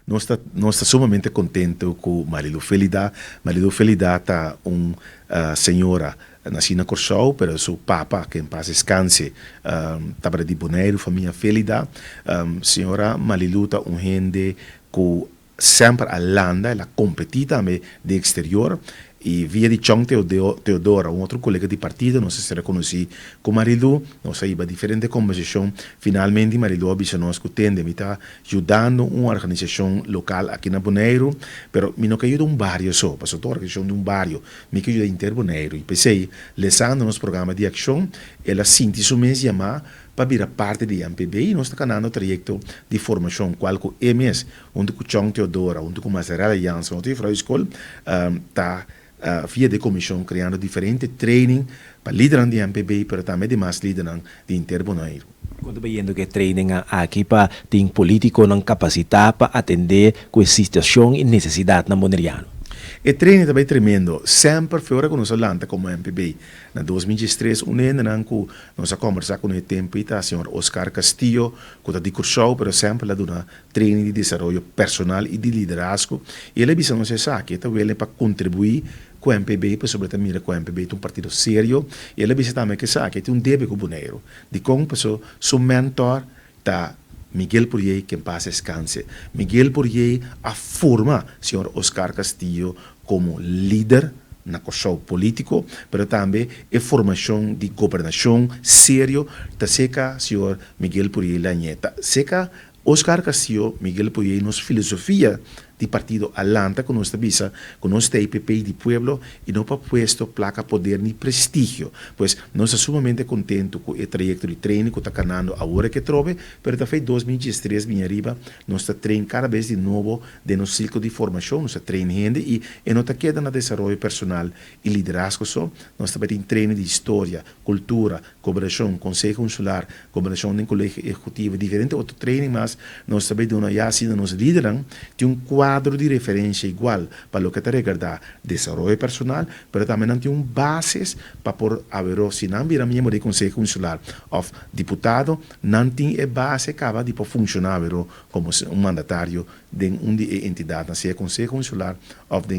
não está sumamente contente com Marilu Felida. Marilu Felida está senhora nascida na Corsol, pero seu papa, que em paz descanse, estava de Bonaire, família Felida. Senhora Marilu está gente que sempre alanda, ela compete também de exterior. E via de Chong Teodora, um outro colega de partido, não sei se reconheci com Marilu, nós saímos diferente conversação. Finalmente, Marilu avisa nós que tem de estar ajudando uma organização local aqui na Bonaire, pero me não que ajuda barrio só, passou toda a organização de barrio, me que ajuda inteiro Bonaire. E pensei, lesando nos programas de ação, ela sente isso mesmo chamar para virar parte do MPB e nós estamos canando trajecto de formação, qual que é mês, onde com Chong Teodora, onde com Mazarela Janssen, onde com a escola, está via de comissão criando diferente training para liderar de MPB, mas também de mais liderar de Interbonairo. Quando vendo que training aqui para ter político não capacidade para atender com a situação e necessidade na Boneriano. E training também tremendo, sempre fora com nossa lanta como MPB. Na 2003, nós conversamos com o tempo e o senhor Oscar Castillo, que está de curso, mas sempre lá dona training de desenvolvimento personal e de liderazgo. E ele disse não sei que ele para contribuir com o MPB, para sobretudo com o MPB, um partido sério. E ele disse também que tem um débito com o Bonaire, de como pessoa, seu mentor, está Miguel Purier, que em paz descanse. Miguel Purier a forma senhor Oscar Castillo como líder na questão político, mas também a formação de governação sério, da seca senhor Miguel Purier Lanheta. Seca Oscar Castillo, Miguel Purier, nos filosofia de partido Alanta, que nos avisa, que nos IPP de pueblo y no para puesto placa poder ni prestigio. Pues nos estamos sumamente contentos con el trayecto de training que está ganando ahora que trove, pero también 2023 viene arriba, nos está treinando cada vez de nuevo de nuestro ciclo de formación, nos está treinando gente y no está quedando en desarrollo personal y liderazgo, nos está metiendo training de historia, cultura, cooperación, consejo consular, cooperación en colegio ejecutivo, diferente otro training más, nos está viendo ya siendo nos lideran, tiene un quadro de referência igual para lo que te regarda desarrollo personal, pero también tem bases para por haver, se não virar membro de Conselho Consular ou diputado, não tem a base acaba de funcionar como um mandatário de uma entidade, seja Conselho Consular ou de